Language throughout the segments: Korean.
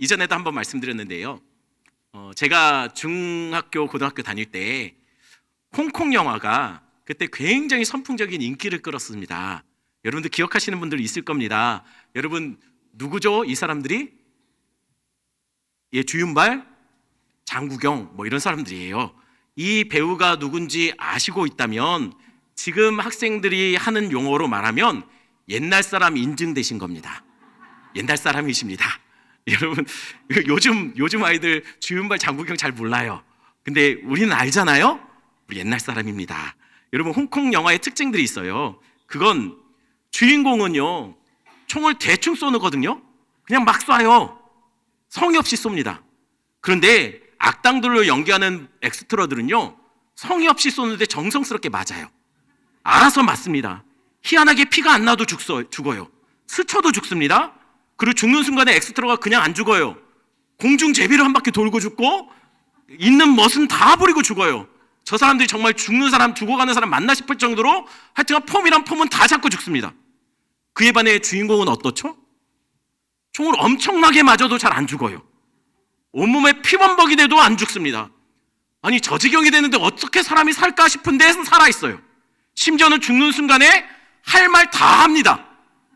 이전에도 한번 말씀드렸는데요. 제가 중학교, 고등학교 다닐 때 홍콩 영화가 그때 굉장히 선풍적인 인기를 끌었습니다. 여러분들 기억하시는 분들 있을 겁니다. 여러분 누구죠? 이 사람들이? 예, 주윤발, 장국영 뭐 이런 사람들이에요. 이 배우가 누군지 아시고 있다면 지금 학생들이 하는 용어로 말하면 옛날 사람 인증되신 겁니다. 옛날 사람이십니다. 여러분 요즘 아이들 주윤발, 장국영 잘 몰라요. 근데 우리는 알잖아요. 우리 옛날 사람입니다. 여러분 홍콩 영화의 특징들이 있어요. 그건 주인공은요 총을 대충 쏘는거든요. 그냥 막 쏴요. 성의 없이 쏩니다. 그런데 악당들로 연기하는 엑스트라들은요 성의 없이 쏘는데 정성스럽게 맞아요. 알아서 맞습니다. 희한하게 피가 안 나도 죽어요. 스쳐도 죽습니다. 그리고 죽는 순간에 엑스트라가 그냥 안 죽어요. 공중 제비를 한 바퀴 돌고 죽고 있는 멋은 다 버리고 죽어요. 저 사람들이 정말 죽는 사람, 죽어가는 사람 맞나 싶을 정도로 하여튼 폼이란 폼은 다 잡고 죽습니다. 그에 반해 주인공은 어떻죠? 총을 엄청나게 맞아도 잘 안 죽어요. 온몸에 피범벅이 돼도 안 죽습니다. 아니 저 지경이 되는데 어떻게 사람이 살까 싶은데 살아있어요. 심지어는 죽는 순간에 할 말 다 합니다.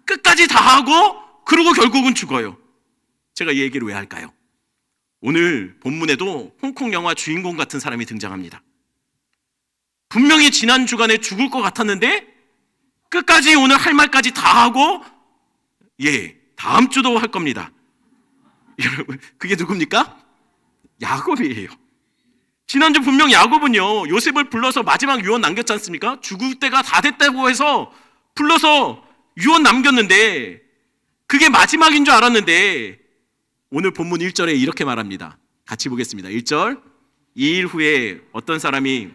끝까지 다 하고 그러고 결국은 죽어요. 제가 이 얘기를 왜 할까요? 오늘 본문에도 홍콩 영화 주인공 같은 사람이 등장합니다. 분명히 지난 주간에 죽을 것 같았는데 끝까지 오늘 할 말까지 다 하고 다음 주도 할 겁니다. 여러분 그게 누굽니까? 야곱이에요. 지난주 분명 야곱은요 요셉을 불러서 마지막 유언 남겼지 않습니까? 죽을 때가 다 됐다고 해서 불러서 유언 남겼는데 그게 마지막인 줄 알았는데 오늘 본문 1절에 이렇게 말합니다. 같이 보겠습니다. 1절 2일 후에 어떤 사람이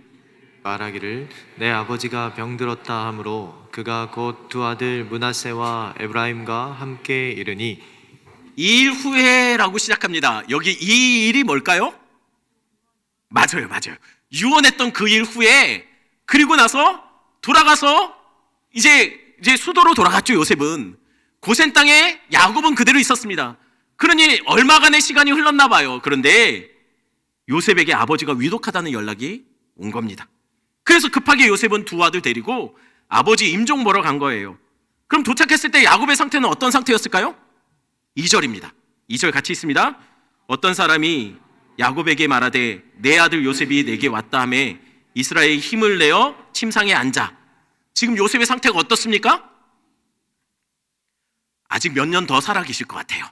말하기를 내 아버지가 병들었다 하므로 그가 곧 두 아들 므낫세와 에브라임과 함께 이르니 2일 후에라고 시작합니다. 여기 이 일이 뭘까요? 맞아요. 유언했던 그 일 후에 그리고 나서 돌아가서 이제 수도로 돌아갔죠. 요셉은 고센 땅에 야곱은 그대로 있었습니다. 그러니 얼마간의 시간이 흘렀나 봐요. 그런데 요셉에게 아버지가 위독하다는 연락이 온 겁니다. 그래서 급하게 요셉은 두 아들 데리고 아버지 임종 보러 간 거예요. 그럼 도착했을 때 야곱의 상태는 어떤 상태였을까요? 2절입니다. 2절 같이 있습니다. 어떤 사람이 야곱에게 말하되 내 아들 요셉이 내게 왔다 하며 이스라엘이 힘을 내어 침상에 앉아. 지금 요셉의 상태가 어떻습니까? 아직 몇 년 더 살아 계실 것 같아요.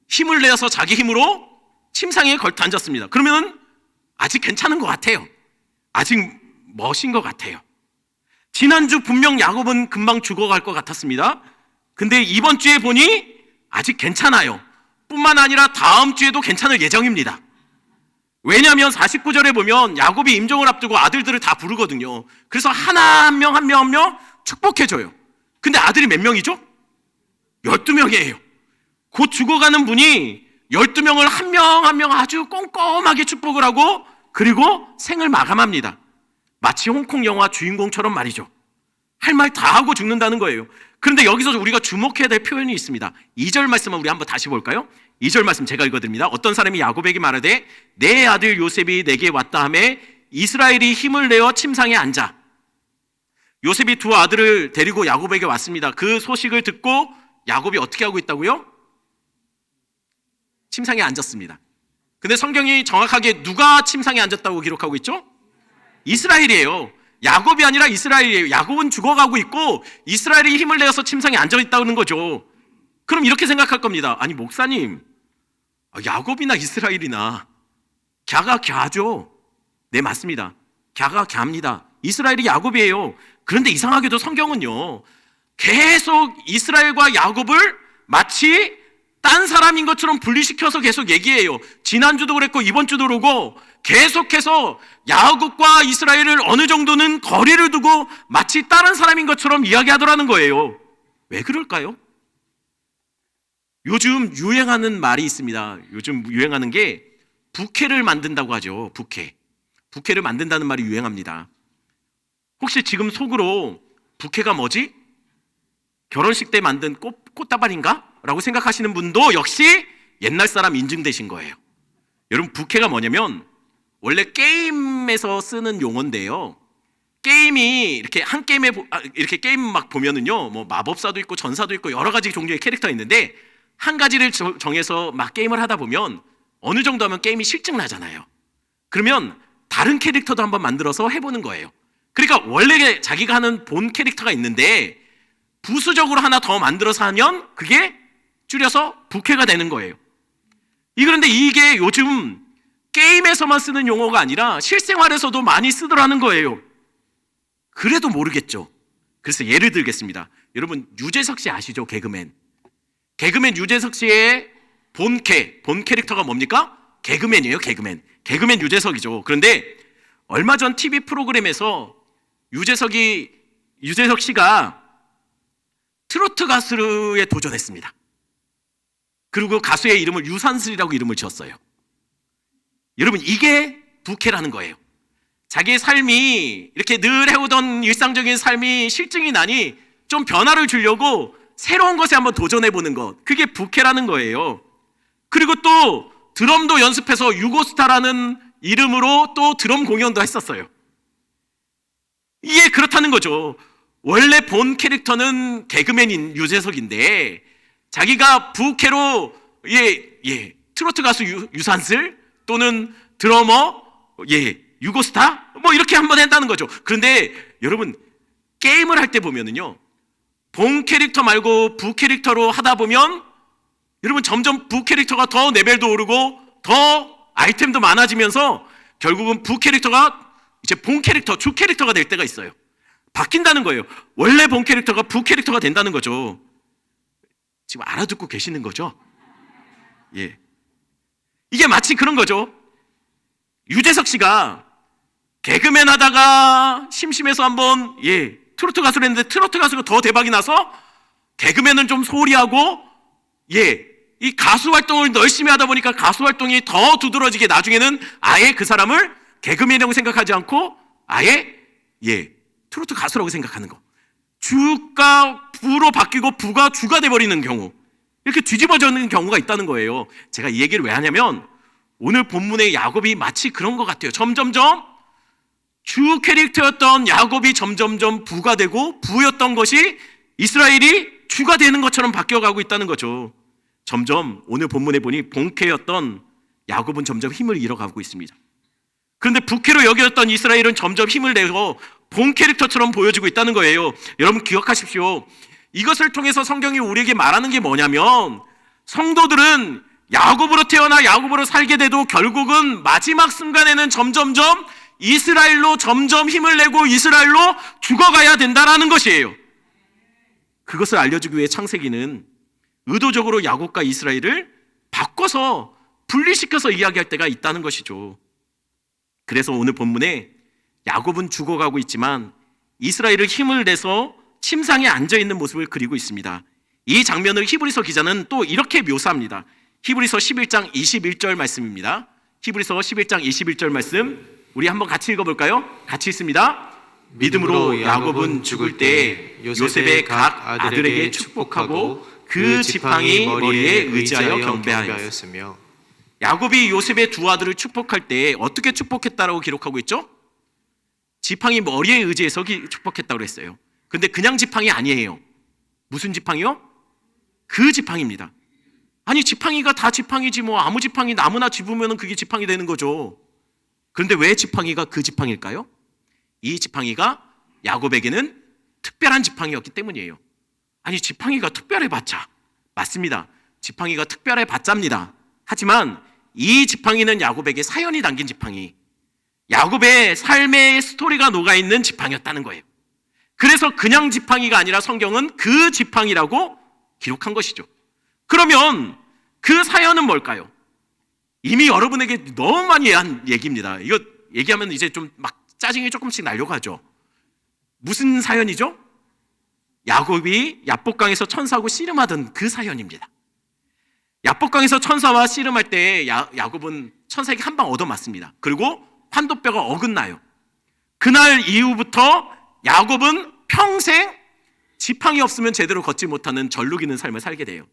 힘을 내어서 자기 힘으로 침상에 걸터 앉았습니다. 그러면 아직 괜찮은 것 같아요. 아직 멋인 것 같아요. 지난주 분명 야곱은 금방 죽어갈 것 같았습니다. 근데 이번 주에 보니 아직 괜찮아요. 뿐만 아니라 다음 주에도 괜찮을 예정입니다. 왜냐하면 49절에 보면 야곱이 임종을 앞두고 아들들을 다 부르거든요. 그래서 한 명 축복해줘요. 근데 아들이 몇 명이죠? 12명이에요. 곧 죽어가는 분이 12명을 한 명 아주 꼼꼼하게 축복을 하고 그리고 생을 마감합니다. 마치 홍콩 영화 주인공처럼 말이죠. 할 말 다 하고 죽는다는 거예요. 그런데 여기서 우리가 주목해야 될 표현이 있습니다. 2절 말씀을 우리 한번 다시 볼까요? 2절 말씀 제가 읽어드립니다. 어떤 사람이 야곱에게 말하되 내 아들 요셉이 내게 왔다 하며 이스라엘이 힘을 내어 침상에 앉아. 요셉이 두 아들을 데리고 야곱에게 왔습니다. 그 소식을 듣고 야곱이 어떻게 하고 있다고요? 침상에 앉았습니다. 근데 성경이 정확하게 누가 침상에 앉았다고 기록하고 있죠? 이스라엘이에요. 야곱이 아니라 이스라엘이에요. 야곱은 죽어가고 있고 이스라엘이 힘을 내어서 침상에 앉아있다는 거죠. 그럼 이렇게 생각할 겁니다. 아니 목사님, 야곱이나 이스라엘이나 갸가 갸죠. 네 맞습니다. 갸가 갸입니다. 이스라엘이 야곱이에요. 그런데 이상하게도 성경은요 계속 이스라엘과 야곱을 마치 딴 사람인 것처럼 분리시켜서 계속 얘기해요. 지난주도 그랬고 이번 주도 그러고 계속해서 야곱과 이스라엘을 어느 정도는 거리를 두고 마치 다른 사람인 것처럼 이야기하더라는 거예요. 왜 그럴까요? 요즘 유행하는 말이 있습니다. 요즘 유행하는 게 부케를 만든다고 하죠. 부케를 만든다는 말이 유행합니다. 혹시 지금 속으로 부케가 뭐지? 결혼식 때 만든 꽃다발인가? 라고 생각하시는 분도 역시 옛날 사람 인증되신 거예요. 여러분, 부캐가 뭐냐면 원래 게임에서 쓰는 용어인데요. 게임이 이렇게 한 게임에 이렇게 게임 막 보면은요, 뭐 마법사도 있고 전사도 있고 여러 가지 종류의 캐릭터가 있는데 한 가지를 정해서 막 게임을 하다 보면 어느 정도 하면 게임이 실증 나잖아요. 그러면 다른 캐릭터도 한번 만들어서 해보는 거예요. 그러니까 원래 자기가 하는 본 캐릭터가 있는데 부수적으로 하나 더 만들어서 하면 그게 줄여서 부캐가 되는 거예요. 그런데 이게 요즘 게임에서만 쓰는 용어가 아니라 실생활에서도 많이 쓰더라는 거예요. 그래도 모르겠죠. 그래서 예를 들겠습니다. 여러분, 유재석 씨 아시죠? 개그맨 유재석 씨의 본 캐릭터가 뭡니까? 개그맨이에요. 개그맨 유재석이죠. 그런데 얼마 전 TV 프로그램에서 유재석 씨가 트로트 가수에 도전했습니다. 그리고 가수의 이름을 유산슬이라고 이름을 지었어요. 여러분, 이게 부캐라는 거예요. 자기의 삶이 이렇게 늘 해오던 일상적인 삶이 실증이 나니 좀 변화를 주려고 새로운 것에 한번 도전해보는 것, 그게 부캐라는 거예요. 그리고 또 드럼도 연습해서 유고스타라는 이름으로 또 드럼 공연도 했었어요. 이게 그렇다는 거죠. 원래 본 캐릭터는 개그맨인 유재석인데 자기가 부캐로 트로트 가수 유산슬 또는 드러머 유고스타 뭐 이렇게 한번 한다는 거죠. 그런데 여러분, 게임을 할 때 보면은요, 본 캐릭터 말고 부 캐릭터로 하다 보면 여러분 점점 부 캐릭터가 더 레벨도 오르고 더 아이템도 많아지면서 결국은 부 캐릭터가 이제 본 캐릭터, 주 캐릭터가 될 때가 있어요. 바뀐다는 거예요. 원래 본 캐릭터가 부 캐릭터가 된다는 거죠. 지금 알아듣고 계시는 거죠? 예. 이게 마치 그런 거죠. 유재석 씨가 개그맨 하다가 심심해서 한번 트로트 가수를 했는데 트로트 가수가 더 대박이 나서 개그맨은 좀 소홀히 하고 이 가수 활동을 열심히 하다 보니까 가수 활동이 더 두드러지게 나중에는 아예 그 사람을 개그맨이라고 생각하지 않고 아예 트로트 가수라고 생각하는 거. 주가 부로 바뀌고 부가 주가 돼버리는 경우, 이렇게 뒤집어지는 경우가 있다는 거예요. 제가 이 얘기를 왜 하냐면 오늘 본문의 야곱이 마치 그런 것 같아요. 점점점 주 캐릭터였던 야곱이 점점점 부가 되고 부였던 것이 이스라엘이 주가 되는 것처럼 바뀌어가고 있다는 거죠. 점점 오늘 본문에 보니 본캐였던 야곱은 점점 힘을 잃어가고 있습니다. 그런데 부캐로 여겼던 이스라엘은 점점 힘을 내고 본 캐릭터처럼 보여지고 있다는 거예요. 여러분 기억하십시오. 이것을 통해서 성경이 우리에게 말하는 게 뭐냐면 성도들은 야곱으로 태어나 야곱으로 살게 돼도 결국은 마지막 순간에는 점점점 이스라엘로 점점 힘을 내고 이스라엘로 죽어가야 된다라는 것이에요. 그것을 알려주기 위해 창세기는 의도적으로 야곱과 이스라엘을 바꿔서 분리시켜서 이야기할 때가 있다는 것이죠. 그래서 오늘 본문에 야곱은 죽어가고 있지만 이스라엘을 힘을 내서 침상에 앉아있는 모습을 그리고 있습니다. 이 장면을 히브리서 기자는 또 이렇게 묘사합니다. 히브리서 11장 21절 말씀입니다. 히브리서 11장 21절 말씀 우리 한번 같이 읽어볼까요? 같이 읽습니다. 믿음으로 야곱은 죽을 때 요셉의 각 아들에게 축복하고 그 지팡이 머리에 의지하여 경배하였으며. 야곱이 요셉의 두 아들을 축복할 때 어떻게 축복했다라고 기록하고 있죠? 지팡이 머리에 의지해서 축복했다고 했어요. 근데 그냥 지팡이 아니에요. 무슨 지팡이요? 그 지팡이입니다. 아니 지팡이가 다 지팡이지 뭐 아무 지팡이 나무나 집으면 그게 지팡이 되는 거죠. 그런데 왜 지팡이가 그 지팡이일까요? 이 지팡이가 야곱에게는 특별한 지팡이였기 때문이에요. 아니 지팡이가 특별해봤자 맞습니다. 지팡이가 특별해봤자입니다. 하지만 이 지팡이는 야곱에게 사연이 담긴 지팡이, 야곱의 삶의 스토리가 녹아있는 지팡이였다는 거예요. 그래서 그냥 지팡이가 아니라 성경은 그 지팡이라고 기록한 것이죠. 그러면 그 사연은 뭘까요? 이미 여러분에게 너무 많이 한 얘기입니다. 이거 얘기하면 이제 좀 막 짜증이 조금씩 나려고 하죠. 무슨 사연이죠? 야곱이 야복강에서 천사하고 씨름하던 그 사연입니다. 야복강에서 천사와 씨름할 때 야곱은 천사에게 한 방 얻어맞습니다. 그리고 환도뼈가 어긋나요. 그날 이후부터 야곱은 평생 지팡이 없으면 제대로 걷지 못하는 절룩이는 삶을 살게 돼요.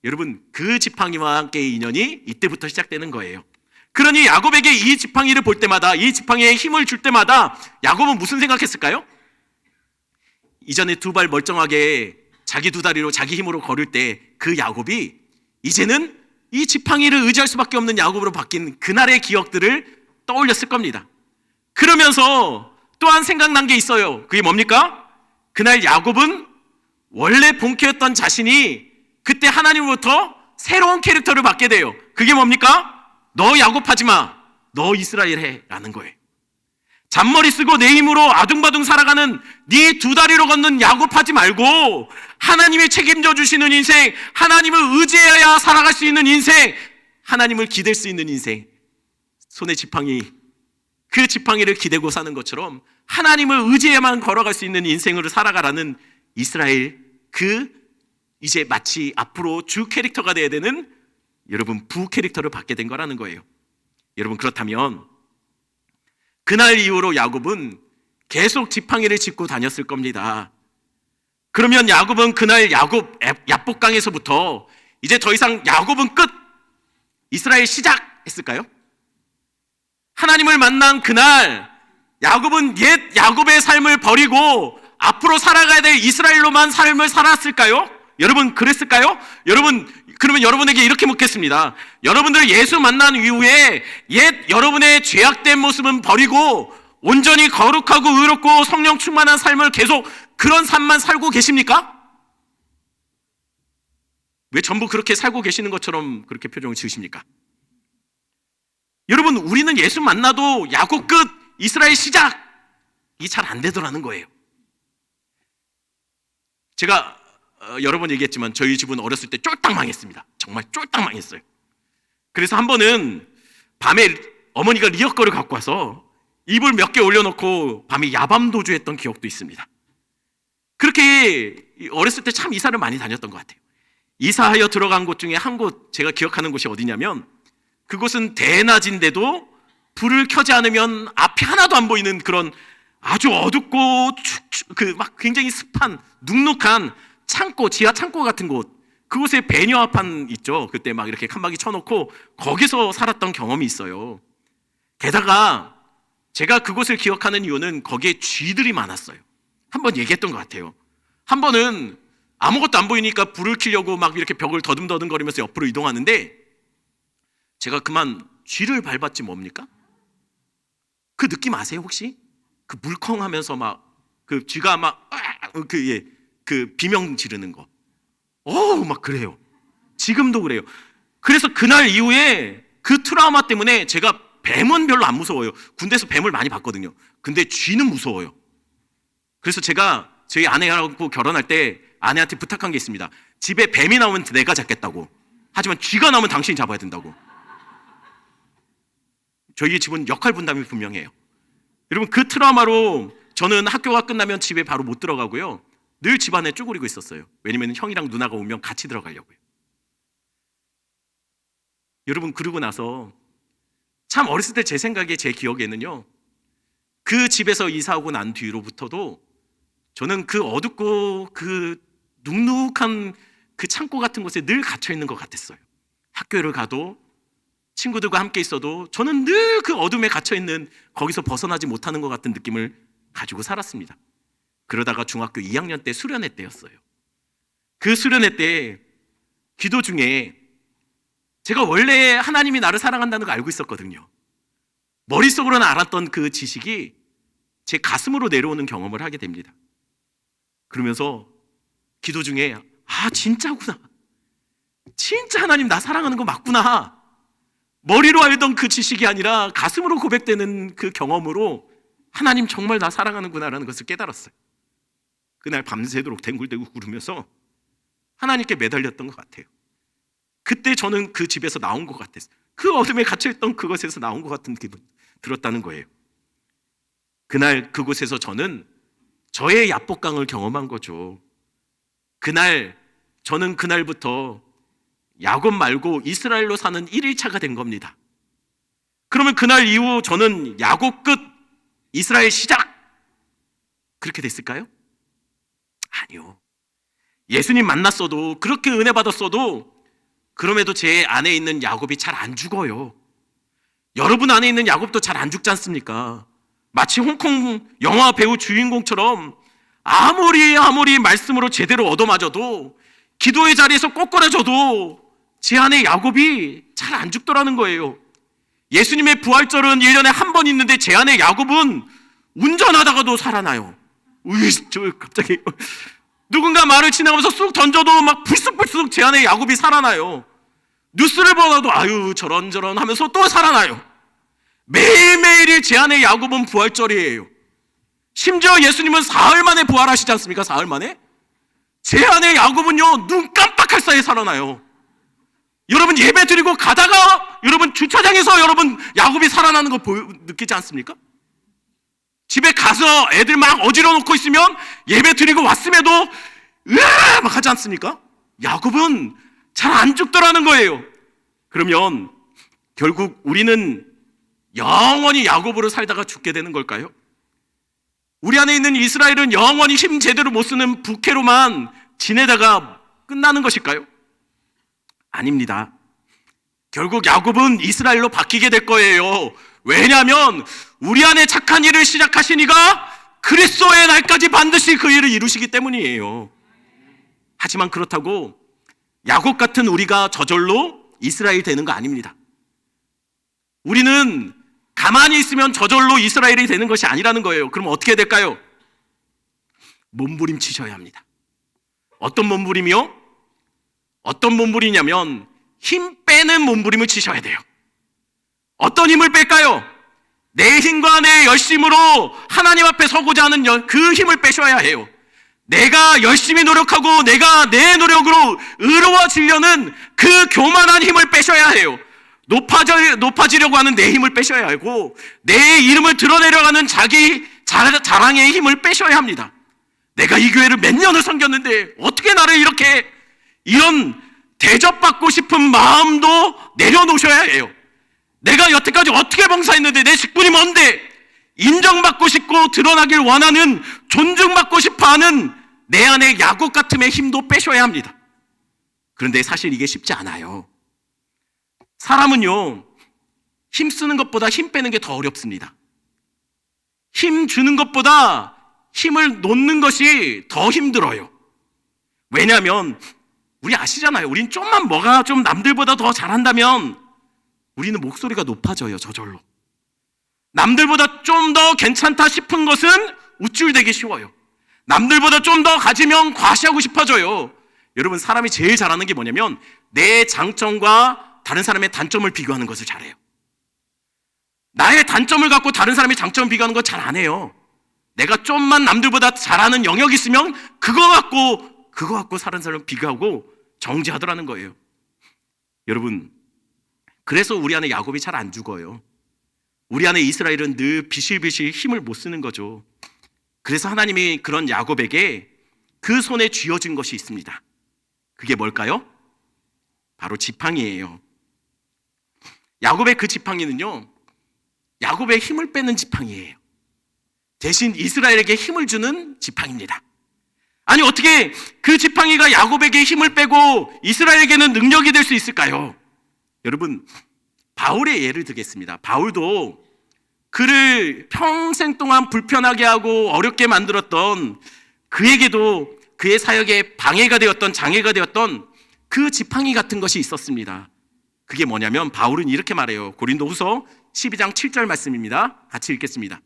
여러분, 그 지팡이와 함께의 인연이 이때부터 시작되는 거예요. 그러니 야곱에게 이 지팡이를 볼 때마다, 이 지팡이에 힘을 줄 때마다 야곱은 무슨 생각했을까요? 이전에 두 발 멀쩡하게 자기 두 다리로 자기 힘으로 걸을 때 그 야곱이 이제는 이 지팡이를 의지할 수밖에 없는 야곱으로 바뀐 그날의 기억들을 떠올렸을 겁니다. 그러면서 또한 생각난 게 있어요. 그게 뭡니까? 그날 야곱은 원래 본캐였던 자신이 그때 하나님으로부터 새로운 캐릭터를 받게 돼요. 그게 뭡니까? 너 야곱하지 마, 너 이스라엘 해 라는 거예요. 잔머리 쓰고 내 힘으로 아둥바둥 살아가는 네 두 다리로 걷는 야곱하지 말고 하나님이 책임져 주시는 인생, 하나님을 의지해야 살아갈 수 있는 인생, 하나님을 기댈 수 있는 인생, 손에 지팡이, 그 지팡이를 기대고 사는 것처럼 하나님을 의지해야만 걸어갈 수 있는 인생으로 살아가라는 이스라엘, 그 이제 마치 앞으로 주 캐릭터가 돼야 되는 여러분 부 캐릭터를 받게 된 거라는 거예요. 여러분, 그렇다면 그날 이후로 야곱은 계속 지팡이를 짚고 다녔을 겁니다. 그러면 야곱은 그날 야복강에서부터 이제 더 이상 야곱은 끝, 이스라엘 시작했을까요? 하나님을 만난 그날 야곱은 옛 야곱의 삶을 버리고 앞으로 살아가야 될 이스라엘로만 삶을 살았을까요? 여러분, 그랬을까요? 여러분, 그러면 여러분에게 이렇게 묻겠습니다. 여러분들 예수 만난 이후에 옛 여러분의 죄악된 모습은 버리고 온전히 거룩하고 의롭고 성령 충만한 삶을 계속 그런 삶만 살고 계십니까? 왜 전부 그렇게 살고 계시는 것처럼 그렇게 표정을 지으십니까? 여러분, 우리는 예수 만나도 야곱 끝, 이스라엘 시작, 이 잘 안 되더라는 거예요. 제가 여러 번 얘기했지만 저희 집은 어렸을 때 쫄딱 망했습니다. 정말 쫄딱 망했어요. 그래서 한 번은 밤에 어머니가 리어커를 갖고 와서 이불 몇 개 올려놓고 밤에 야밤도주 했던 기억도 있습니다. 그렇게 어렸을 때 참 이사를 많이 다녔던 것 같아요. 이사하여 들어간 곳 중에 한 곳, 제가 기억하는 곳이 어디냐면 그곳은 대낮인데도 불을 켜지 않으면 앞이 하나도 안 보이는 그런 아주 어둡고 막 굉장히 습한 눅눅한 창고, 지하 창고 같은 곳, 그곳에 배녀합판 있죠. 그때 막 이렇게 칸막이 쳐놓고 거기서 살았던 경험이 있어요. 게다가 제가 그곳을 기억하는 이유는 거기에 쥐들이 많았어요. 한번 얘기했던 것 같아요. 한 번은 아무것도 안 보이니까 불을 켜려고 막 이렇게 벽을 더듬더듬 거리면서 옆으로 이동하는데 제가 그만 쥐를 밟았지 뭡니까? 그 느낌 아세요 혹시? 그 물컹하면서 막 그 쥐가 막 그 비명 지르는 거. 막 그래요. 지금도 그래요. 그래서 그날 이후에 그 트라우마 때문에 제가 뱀은 별로 안 무서워요. 군대에서 뱀을 많이 봤거든요. 근데 쥐는 무서워요. 그래서 제가 저희 아내하고 결혼할 때 아내한테 부탁한 게 있습니다. 집에 뱀이 나오면 내가 잡겠다고. 하지만 쥐가 나오면 당신이 잡아야 된다고. 저희 집은 역할 분담이 분명해요. 여러분, 그 트라우마로 저는 학교가 끝나면 집에 바로 못 들어가고요. 늘 집안에 쭈그리고 있었어요. 왜냐면 형이랑 누나가 오면 같이 들어가려고요. 여러분, 그러고 나서 참 어렸을 때 제 생각에, 제 기억에는요, 그 집에서 이사 오고 난 뒤로부터도 저는 그 어둡고 그 눅눅한 그 창고 같은 곳에 늘 갇혀 있는 것 같았어요. 학교를 가도 친구들과 함께 있어도 저는 늘 그 어둠에 갇혀 있는, 거기서 벗어나지 못하는 것 같은 느낌을 가지고 살았습니다. 그러다가 중학교 2학년 때 수련회 때였어요. 그 수련회 때 기도 중에 제가 원래 하나님이 나를 사랑한다는 걸 알고 있었거든요. 머릿속으로는 알았던 그 지식이 제 가슴으로 내려오는 경험을 하게 됩니다. 그러면서 기도 중에 진짜구나. 진짜 하나님 나 사랑하는 거 맞구나. 머리로 알던 그 지식이 아니라 가슴으로 고백되는 그 경험으로 하나님 정말 나 사랑하는구나라는 것을 깨달았어요. 그날 밤새도록 뒹굴대고 구르면서 하나님께 매달렸던 것 같아요. 그때 저는 그 집에서 나온 것 같았어요. 그 어둠에 갇혀있던 그것에서 나온 것 같은 기분 들었다는 거예요. 그날 그곳에서 저는 저의 야복강을 경험한 거죠. 저는 그날부터 야곱 말고 이스라엘로 사는 1일차가 된 겁니다. 그러면 그날 이후 저는 야곱 끝, 이스라엘 시작, 그렇게 됐을까요? 아니요. 예수님 만났어도, 그렇게 은혜 받았어도 그럼에도 제 안에 있는 야곱이 잘 안 죽어요. 여러분 안에 있는 야곱도 잘 안 죽지 않습니까? 마치 홍콩 영화 배우 주인공처럼 아무리 말씀으로 제대로 얻어맞아도, 기도의 자리에서 꼬꾸라져도 제 안에 야곱이 잘 안 죽더라는 거예요. 예수님의 부활절은 1년에 한 번 있는데 제 안에 야곱은 운전하다가도 살아나요. 갑자기 누군가 말을 지나가면서 쑥 던져도 막 불쑥불쑥 제 안에 야곱이 살아나요. 뉴스를 보다도 아유 저런저런 하면서 또 살아나요. 매일매일이 제 안에 야곱은 부활절이에요. 심지어 예수님은 사흘 만에 부활하시지 않습니까? 사흘 만에? 제 안에 야곱은요, 눈 깜빡할 사이에 살아나요. 여러분 예배 드리고 가다가 여러분 주차장에서 여러분 야곱이 살아나는 거 느끼지 않습니까? 집에 가서 애들 막 어지러 놓고 있으면 예배 드리고 왔음에도 으아 막 하지 않습니까? 야곱은 잘 안 죽더라는 거예요. 그러면 결국 우리는 영원히 야곱으로 살다가 죽게 되는 걸까요? 우리 안에 있는 이스라엘은 영원히 힘 제대로 못 쓰는 부캐로만 지내다가 끝나는 것일까요? 아닙니다. 결국 야곱은 이스라엘로 바뀌게 될 거예요. 왜냐하면 우리 안에 착한 일을 시작하신 이가 그리스도의 날까지 반드시 그 일을 이루시기 때문이에요. 하지만 그렇다고 야곱 같은 우리가 저절로 이스라엘 되는 거 아닙니다. 우리는 가만히 있으면 저절로 이스라엘이 되는 것이 아니라는 거예요. 그럼 어떻게 될까요? 몸부림치셔야 합니다. 어떤 몸부림이요? 어떤 몸부림이냐면 힘 빼는 몸부림을 치셔야 돼요. 어떤 힘을 뺄까요? 내 힘과 내 열심으로 하나님 앞에 서고자 하는 그 힘을 빼셔야 해요. 내가 열심히 노력하고 내가 내 노력으로 의로워지려는 그 교만한 힘을 빼셔야 해요. 높아지려고 하는 내 힘을 빼셔야 하고, 내 이름을 드러내려고 하는 자기 자랑의 힘을 빼셔야 합니다. 내가 이 교회를 몇 년을 섬겼는데 어떻게 나를 이렇게, 이런 대접받고 싶은 마음도 내려놓으셔야 해요. 내가 여태까지 어떻게 봉사했는데 내 직분이 뭔데, 인정받고 싶고 드러나길 원하는, 존중받고 싶어하는 내 안에 야곱 같음의 힘도 빼셔야 합니다. 그런데 사실 이게 쉽지 않아요. 사람은요, 힘 쓰는 것보다 힘 빼는 게 더 어렵습니다. 힘 주는 것보다 힘을 놓는 것이 더 힘들어요. 왜냐하면 우리 아시잖아요. 우린 좀만 뭐가 좀 남들보다 더 잘한다면 우리는 목소리가 높아져요, 저절로. 남들보다 좀 더 괜찮다 싶은 것은 우쭐대기 쉬워요. 남들보다 좀 더 가지면 과시하고 싶어져요. 여러분, 사람이 제일 잘하는 게 뭐냐면 내 장점과 다른 사람의 단점을 비교하는 것을 잘해요. 나의 단점을 갖고 다른 사람의 장점을 비교하는 거 잘 안 해요. 내가 좀만 남들보다 잘하는 영역이 있으면 그거 갖고 다른 사람을 비교하고 정죄하더라는 거예요. 여러분, 그래서 우리 안에 야곱이 잘 안 죽어요. 우리 안에 이스라엘은 늘 비실비실 힘을 못 쓰는 거죠. 그래서 하나님이 그런 야곱에게 그 손에 쥐어준 것이 있습니다. 그게 뭘까요? 바로 지팡이예요. 야곱의 그 지팡이는요, 야곱의 힘을 빼는 지팡이예요. 대신 이스라엘에게 힘을 주는 지팡이입니다. 아니, 어떻게 그 지팡이가 야곱에게 힘을 빼고 이스라엘에게는 능력이 될 수 있을까요? 여러분, 바울의 예를 들겠습니다. 바울도 그를 평생 동안 불편하게 하고 어렵게 만들었던, 그에게도 그의 사역에 방해가 되었던, 장애가 되었던 그 지팡이 같은 것이 있었습니다. 그게 뭐냐면 바울은 이렇게 말해요. 고린도후서 12장 7절 말씀입니다. 같이 읽겠습니다.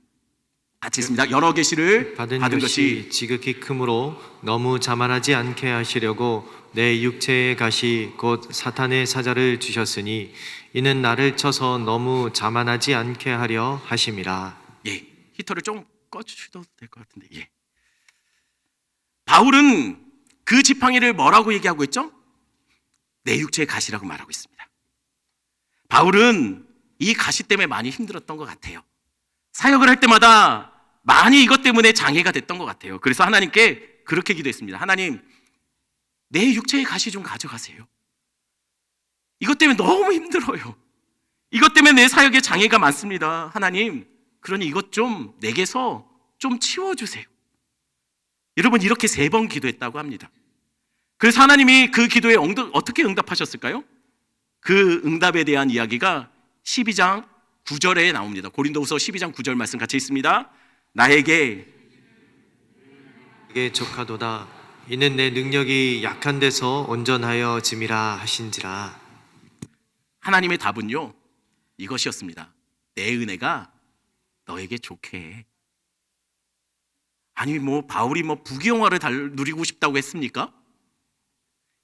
같이 읽습니다. 여러 계시를 받은 것이 것이 지극히 크므로 너무 자만하지 않게 하시려고 내 육체의 가시 곧 사탄의 사자를 주셨으니 이는 나를 쳐서 너무 자만하지 않게 하려 하심이라. 예, 히터를 좀 꺼주셔도 될 것 같은데. 예. 바울은 그 지팡이를 뭐라고 얘기하고 있죠? 내 육체의 가시라고 말하고 있습니다. 바울은 이 가시 때문에 많이 힘들었던 것 같아요. 사역을 할 때마다 많이 이것 때문에 장애가 됐던 것 같아요. 그래서 하나님께 그렇게 기도했습니다. 하나님, 내 육체의 가시 좀 가져가세요. 이것 때문에 너무 힘들어요. 이것 때문에 내 사역에 장애가 많습니다. 하나님, 그러니 이것 좀 내게서 좀 치워주세요. 여러분, 이렇게 3번 기도했다고 합니다. 그래서 하나님이 그 기도에 어떻게 응답하셨을까요? 그 응답에 대한 이야기가 12장 9절에 나옵니다. 고린도후서 12장 9절 말씀 같이 있습니다. 나에게 이게 족하도다. 이는 내 능력이 약한 데서 온전하여 짐이라 하신지라. 하나님의 답은요, 이것이었습니다. 내 은혜가 너에게 좋게. 아니 바울이 부귀영화를 누리고 싶다고 했습니까?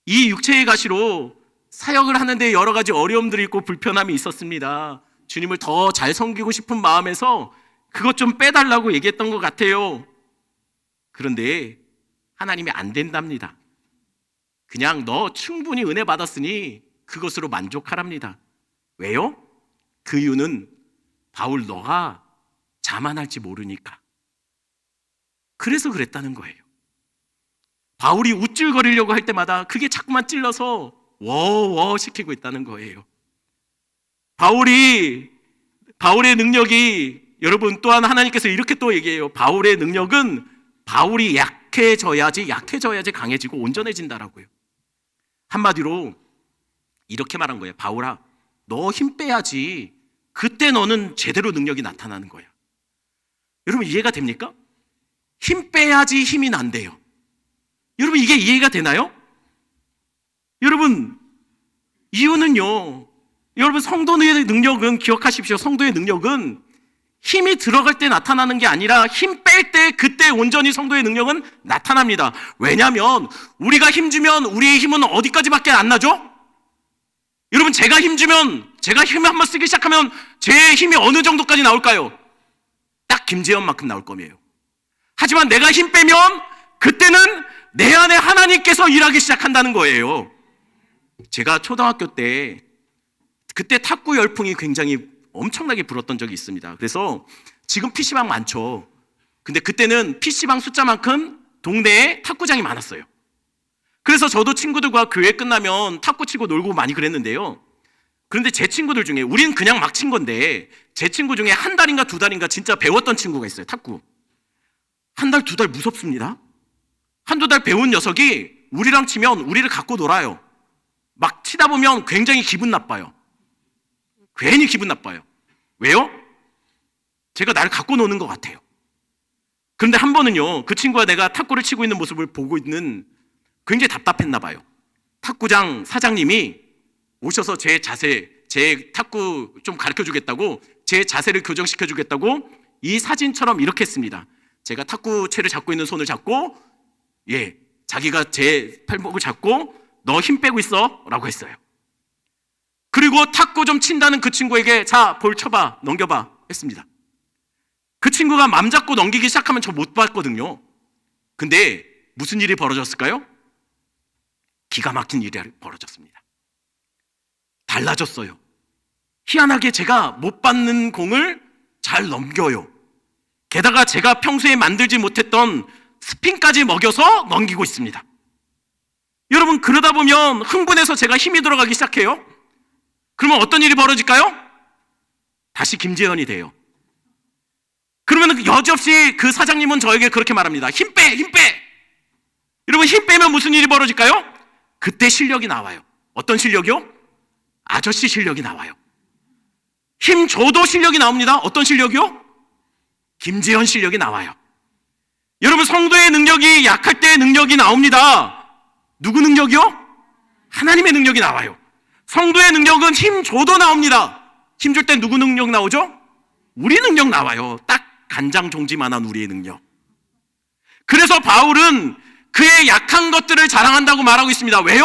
이 육체의 가시로 사역을 하는데 여러 가지 어려움들이 있고 불편함이 있었습니다. 주님을 더 잘 섬기고 싶은 마음에서 그것 좀 빼달라고 얘기했던 것 같아요. 그런데 하나님이 안 된답니다. 그냥 너 충분히 은혜 받았으니 그것으로 만족하랍니다. 왜요? 그 이유는 바울 너가 자만할지 모르니까. 그래서 그랬다는 거예요. 바울이 우쭐거리려고 할 때마다 그게 자꾸만 찔러서 워워 시키고 있다는 거예요. 바울의 능력이, 여러분, 또한 하나님께서 이렇게 또 얘기해요. 바울의 능력은 바울이 약해져야지 강해지고 온전해진다라고요. 한마디로 이렇게 말한 거예요. 바울아, 너 힘 빼야지. 그때 너는 제대로 능력이 나타나는 거야. 여러분, 이해가 됩니까? 힘 빼야지 힘이 난대요. 여러분, 이게 이해가 되나요? 여러분, 이유는요, 여러분, 성도의 능력은, 기억하십시오. 성도의 능력은 힘이 들어갈 때 나타나는 게 아니라 힘 뺄 때, 그때 온전히 성도의 능력은 나타납니다. 왜냐하면 우리가 힘주면 우리의 힘은 어디까지밖에 안 나죠? 여러분, 제가 힘주면, 제가 힘을 한번 쓰기 시작하면 제 힘이 어느 정도까지 나올까요? 딱 김재현만큼 나올 거예요. 하지만 내가 힘 빼면 그때는 내 안에 하나님께서 일하기 시작한다는 거예요. 제가 초등학교 때, 그때 탁구 열풍이 굉장히 엄청나게 불었던 적이 있습니다. 그래서 지금 PC방 많죠. 근데 그때는 PC방 숫자만큼 동네에 탁구장이 많았어요. 그래서 저도 친구들과 교회 끝나면 탁구 치고 놀고 많이 그랬는데요. 그런데 제 친구들 중에, 우린 그냥 막 친 건데, 제 친구 중에 한 달인가 두 달인가 진짜 배웠던 친구가 있어요. 탁구. 한 달, 두 달 무섭습니다. 한두 달 배운 녀석이 우리랑 치면 우리를 갖고 놀아요. 막 치다 보면 굉장히 기분 나빠요. 괜히 기분 나빠요. 왜요? 제가 나를 갖고 노는 것 같아요. 그런데 한 번은요, 그 친구가 내가 탁구를 치고 있는 모습을 보고 있는, 굉장히 답답했나 봐요. 탁구장 사장님이 오셔서 제 탁구 좀 가르쳐 주겠다고, 제 자세를 교정시켜 주겠다고 이 사진처럼 이렇게 했습니다. 제가 탁구채를 잡고 있는 손을 잡고, 자기가 제 팔목을 잡고 너 힘 빼고 있어 라고 했어요. 그리고 탁구 좀 친다는 그 친구에게 자, 볼 쳐봐, 넘겨봐 했습니다. 그 친구가 맘 잡고 넘기기 시작하면 저 못 봤거든요. 근데 무슨 일이 벌어졌을까요? 기가 막힌 일이 벌어졌습니다. 달라졌어요. 희한하게 제가 못 받는 공을 잘 넘겨요. 게다가 제가 평소에 만들지 못했던 스핀까지 먹여서 넘기고 있습니다. 여러분, 그러다 보면 흥분해서 제가 힘이 들어가기 시작해요. 그러면 어떤 일이 벌어질까요? 다시 김재현이 돼요. 그러면 여지없이 그 사장님은 저에게 그렇게 말합니다. 힘 빼! 힘 빼! 여러분, 힘 빼면 무슨 일이 벌어질까요? 그때 실력이 나와요. 어떤 실력이요? 아저씨 실력이 나와요. 힘 줘도 실력이 나옵니다. 어떤 실력이요? 김재현 실력이 나와요. 여러분, 성도의 능력이 약할 때 능력이 나옵니다. 누구 능력이요? 하나님의 능력이 나와요. 성도의 능력은 힘 줘도 나옵니다. 힘 줄 때 누구 능력 나오죠? 우리 능력 나와요. 딱 간장종지만한 우리의 능력. 그래서 바울은 그의 약한 것들을 자랑한다고 말하고 있습니다. 왜요?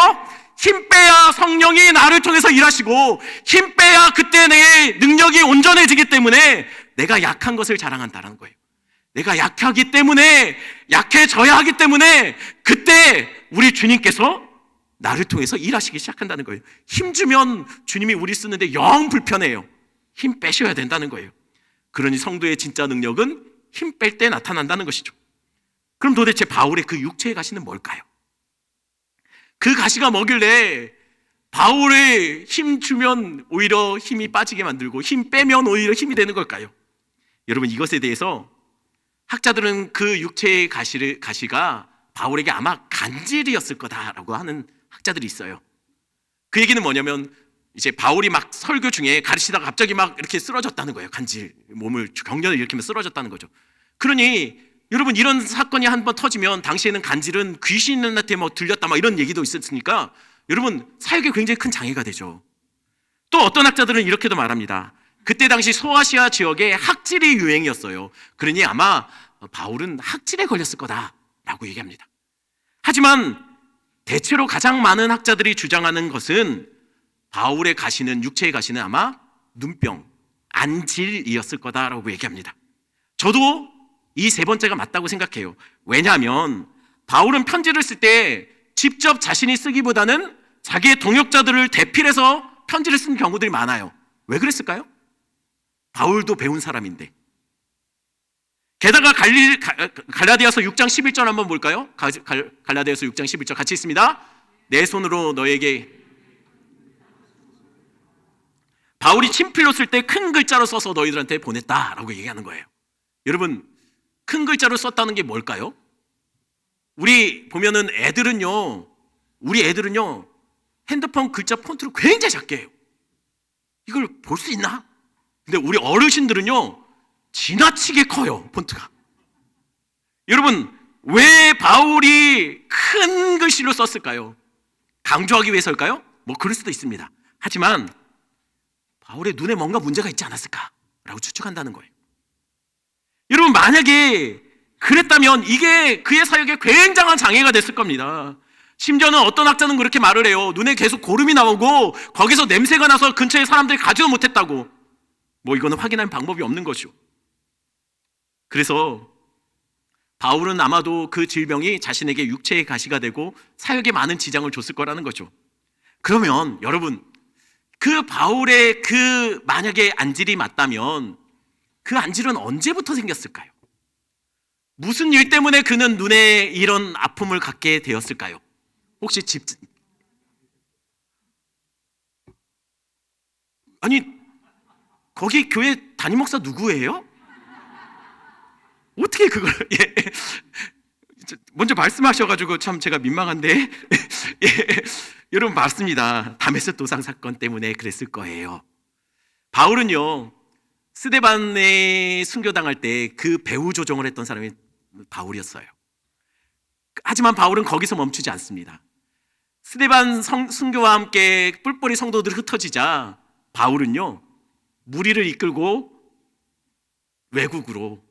힘 빼야 성령이 나를 통해서 일하시고, 힘 빼야 그때 내 능력이 온전해지기 때문에 내가 약한 것을 자랑한다는 거예요. 내가 약하기 때문에, 약해져야 하기 때문에 그때 우리 주님께서 나를 통해서 일하시기 시작한다는 거예요. 힘 주면 주님이 우리 쓰는데 영 불편해요. 힘 빼셔야 된다는 거예요. 그러니 성도의 진짜 능력은 힘 뺄 때 나타난다는 것이죠. 그럼 도대체 바울의 그 육체의 가시는 뭘까요? 그 가시가 뭐길래 바울의 힘 주면 오히려 힘이 빠지게 만들고 힘 빼면 오히려 힘이 되는 걸까요? 여러분, 이것에 대해서 학자들은 그 육체의 가시가 바울에게 아마 간질이었을 거다라고 하는 학자들이 있어요. 그 얘기는 뭐냐면, 이제 바울이 막 설교 중에 가르치다가 갑자기 막 이렇게 쓰러졌다는 거예요. 간질, 몸을 경련을 일으키며 쓰러졌다는 거죠. 그러니 여러분, 이런 사건이 한번 터지면 당시에는 간질은 귀신한테 뭐 들렸다 막 이런 얘기도 있었으니까 여러분, 사역에 굉장히 큰 장애가 되죠. 또 어떤 학자들은 이렇게도 말합니다. 그때 당시 소아시아 지역에 학질이 유행이었어요. 그러니 아마 바울은 학질에 걸렸을 거다라고 얘기합니다. 하지만 대체로 가장 많은 학자들이 주장하는 것은 바울의 가시는, 육체의 가시는 아마 눈병, 안질이었을 거다라고 얘기합니다. 저도 이 세 번째가 맞다고 생각해요. 왜냐하면 바울은 편지를 쓸 때 직접 자신이 쓰기보다는 자기의 동역자들을 대필해서 편지를 쓴 경우들이 많아요. 왜 그랬을까요? 바울도 배운 사람인데. 게다가 갈라디아서 6장 11절 한번 볼까요? 갈라디아서 6장 11절 같이 있습니다. 내 손으로 너에게, 바울이 친필로 쓸 때 큰 글자로 써서 너희들한테 보냈다라고 얘기하는 거예요. 여러분, 큰 글자로 썼다는 게 뭘까요? 우리 보면은 우리 애들은요 핸드폰 글자 폰트를 굉장히 작게 해요. 이걸 볼 수 있나? 근데 우리 어르신들은요 지나치게 커요, 폰트가. 여러분, 왜 바울이 큰 글씨로 썼을까요? 강조하기 위해서일까요? 뭐 그럴 수도 있습니다. 하지만 바울의 눈에 뭔가 문제가 있지 않았을까라고 추측한다는 거예요. 여러분, 만약에 그랬다면 이게 그의 사역에 굉장한 장애가 됐을 겁니다. 심지어는 어떤 학자는 그렇게 말을 해요. 눈에 계속 고름이 나오고 거기서 냄새가 나서 근처에 사람들이 가지도 못했다고. 뭐 이거는 확인할 방법이 없는 거죠. 그래서 바울은 아마도 그 질병이 자신에게 육체의 가시가 되고 사역에 많은 지장을 줬을 거라는 거죠. 그러면 여러분, 그 바울의 그 만약에 안질이 맞다면 그 안질은 언제부터 생겼을까요? 무슨 일 때문에 그는 눈에 이런 아픔을 갖게 되었을까요? 혹시 아니, 거기 교회 담임 목사 누구예요? 어떻게 그걸 예. 먼저 말씀하셔가지고 참 제가 민망한데 예. 여러분, 맞습니다. 다메섹 도상 사건 때문에 그랬을 거예요. 바울은요 스데반에 순교당할 때 그 배후 조종을 했던 사람이 바울이었어요. 하지만 바울은 거기서 멈추지 않습니다. 스데반 순교와 함께 뿔뿔이 성도들이 흩어지자 바울은요 무리를 이끌고 외국으로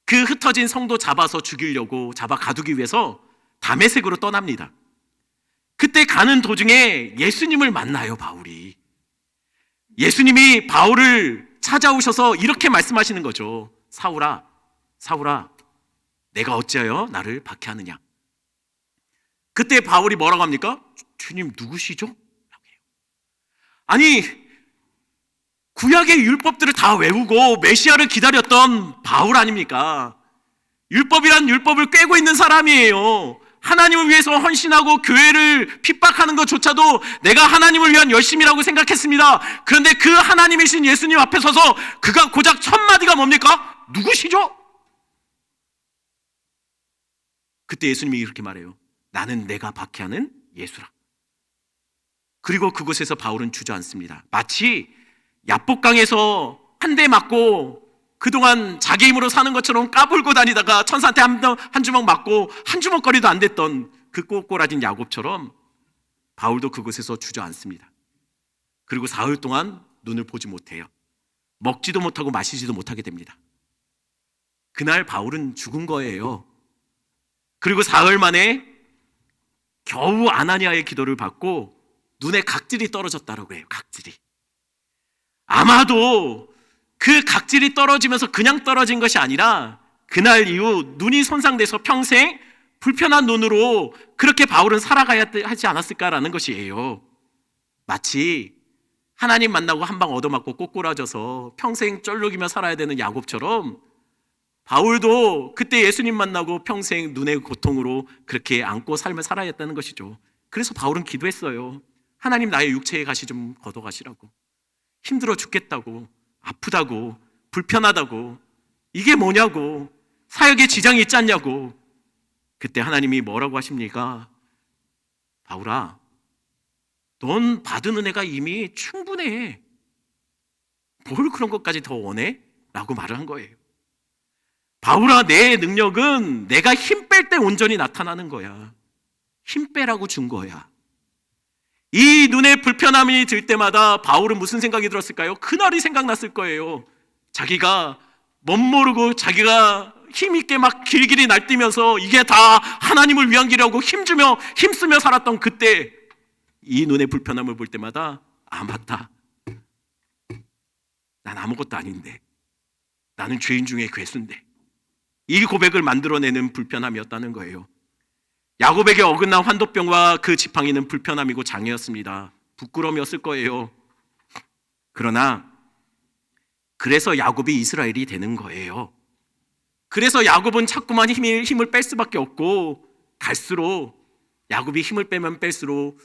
그 흩어진 성도 잡아서 죽이려고, 잡아 가두기 위해서 다메섹으로 떠납니다. 그때 가는 도중에 예수님을 만나요, 바울이. 예수님이 바울을 찾아오셔서 이렇게 말씀하시는 거죠. 사울아, 사울아, 내가 어찌하여 나를 박해하느냐. 그때 바울이 뭐라고 합니까? 주님 누구시죠? 아니, 구약의 율법들을 다 외우고 메시아를 기다렸던 바울 아닙니까? 율법이란 율법을 꿰고 있는 사람이에요. 하나님을 위해서 헌신하고 교회를 핍박하는 것조차도 내가 하나님을 위한 열심이라고 생각했습니다. 그런데 그 하나님이신 예수님 앞에 서서 그가 고작 첫 마디가 뭡니까? 누구시죠? 그때 예수님이 이렇게 말해요. 나는 내가 박해하는 예수라. 그리고 그곳에서 바울은 주저앉습니다. 마치 야복강에서 한 대 맞고 그동안 자기 힘으로 사는 것처럼 까불고 다니다가 천사한테 한 주먹 맞고 한 주먹거리도 안 됐던 그 꼬꼬라진 야곱처럼 바울도 그곳에서 주저앉습니다. 그리고 사흘 동안 눈을 보지 못해요. 먹지도 못하고 마시지도 못하게 됩니다. 그날 바울은 죽은 거예요. 그리고 사흘 만에 겨우 아나니아의 기도를 받고 눈에 각질이 떨어졌다라고 해요. 각질이. 아마도 그 각질이 떨어지면서 그냥 떨어진 것이 아니라 그날 이후 눈이 손상돼서 평생 불편한 눈으로 그렇게 바울은 살아가야 하지 않았을까라는 것이에요. 마치 하나님 만나고 한 방 얻어맞고 꼬꾸라져서 평생 쩔룩이며 살아야 되는 야곱처럼 바울도 그때 예수님 만나고 평생 눈의 고통으로 그렇게 안고 삶을 살아야 했다는 것이죠. 그래서 바울은 기도했어요. 하나님, 나의 육체의 가시 좀 걷어가시라고. 힘들어 죽겠다고, 아프다고, 불편하다고, 이게 뭐냐고, 사역에 지장이 있지 않냐고. 그때 하나님이 뭐라고 하십니까? 바울아, 넌 받은 은혜가 이미 충분해. 뭘 그런 것까지 더 원해? 라고 말을 한 거예요. 바울아, 내 능력은 내가 힘 뺄 때 온전히 나타나는 거야. 힘 빼라고 준 거야. 이 눈에 불편함이 들 때마다 바울은 무슨 생각이 들었을까요? 그날이 생각났을 거예요. 자기가 멋모르고 자기가 힘있게 막 길길이 날뛰면서 이게 다 하나님을 위한 길이라고 힘쓰며 살았던 그때 이 눈의 불편함을 볼 때마다 아, 맞다. 난 아무것도 아닌데. 나는 죄인 중에 괴수인데. 이 고백을 만들어내는 불편함이었다는 거예요. 야곱에게 어긋난 환도병과 그 지팡이는 불편함이고 장애였습니다. 부끄러움이었을 거예요. 그러나 그래서 야곱이 이스라엘이 되는 거예요. 그래서 야곱은 자꾸만 힘을 뺄 수밖에 없고 갈수록 야곱이 힘을 빼면 뺄수록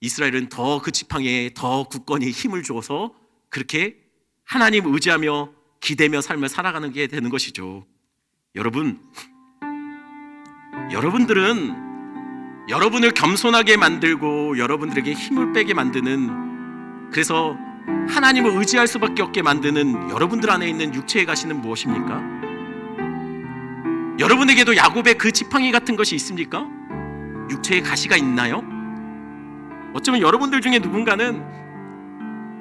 이스라엘은 더 그 지팡이에 더 굳건히 힘을 줘서 그렇게 하나님 의지하며 기대며 삶을 살아가는 게 되는 것이죠. 여러분들은 여러분을 겸손하게 만들고 여러분들에게 힘을 빼게 만드는, 그래서 하나님을 의지할 수밖에 없게 만드는 여러분들 안에 있는 육체의 가시는 무엇입니까? 여러분에게도 야곱의 그 지팡이 같은 것이 있습니까? 육체의 가시가 있나요? 어쩌면 여러분들 중에 누군가는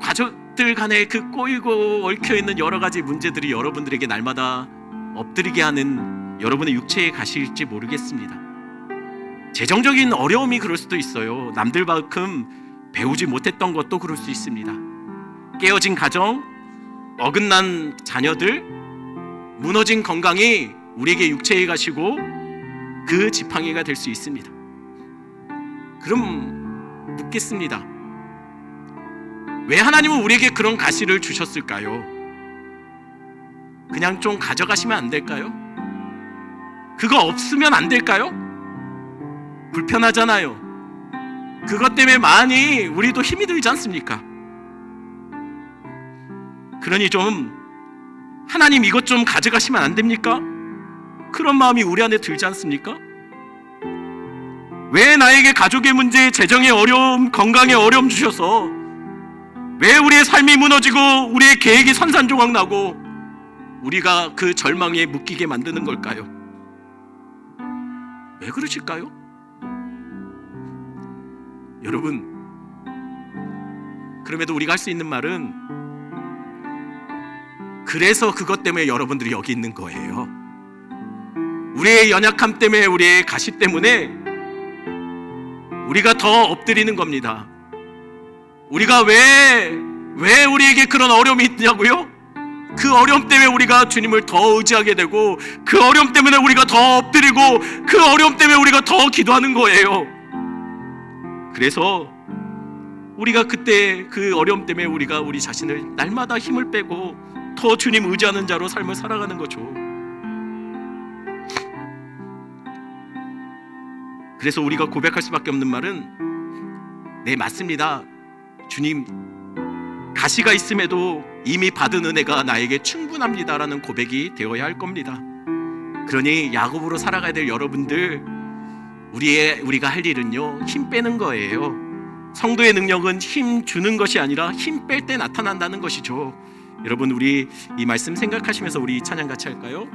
가족들 간에 그 꼬이고 얽혀있는 여러 가지 문제들이 여러분들에게 날마다 엎드리게 하는 여러분의 육체의 가시일지 모르겠습니다. 재정적인 어려움이 그럴 수도 있어요. 남들만큼 배우지 못했던 것도 그럴 수 있습니다. 깨어진 가정, 어긋난 자녀들, 무너진 건강이 우리에게 육체의 가시고 그 지팡이가 될 수 있습니다. 그럼 묻겠습니다. 왜 하나님은 우리에게 그런 가시를 주셨을까요? 그냥 좀 가져가시면 안 될까요? 그거 없으면 안 될까요? 불편하잖아요. 그것 때문에 많이 우리도 힘이 들지 않습니까? 그러니 좀 하나님 이것 좀 가져가시면 안 됩니까? 그런 마음이 우리 안에 들지 않습니까? 왜 나에게 가족의 문제, 재정의 어려움, 건강의 어려움 주셔서 왜 우리의 삶이 무너지고 우리의 계획이 산산조각 나고 우리가 그 절망에 묶이게 만드는 걸까요? 왜 그러실까요? 여러분, 그럼에도 우리가 할 수 있는 말은 그래서 그것 때문에 여러분들이 여기 있는 거예요. 우리의 연약함 때문에, 우리의 가시 때문에 우리가 더 엎드리는 겁니다. 우리가 왜 우리에게 그런 어려움이 있냐고요? 그 어려움 때문에 우리가 주님을 더 의지하게 되고 그 어려움 때문에 우리가 더 엎드리고 그 어려움 때문에 우리가 더 기도하는 거예요. 그래서 우리가 그때 그 어려움 때문에 우리가 우리 자신을 날마다 힘을 빼고 더 주님 의지하는 자로 삶을 살아가는 거죠. 그래서 우리가 고백할 수밖에 없는 말은 네, 맞습니다. 주님, 가시가 있음에도 이미 받은 은혜가 나에게 충분합니다라는 고백이 되어야 할 겁니다. 그러니 야곱으로 살아가야 될 여러분들, 우리가 할 일은요, 힘 빼는 거예요. 성도의 능력은 힘 주는 것이 아니라 힘 뺄 때 나타난다는 것이죠. 여러분, 우리 이 말씀 생각하시면서 우리 찬양 같이 할까요?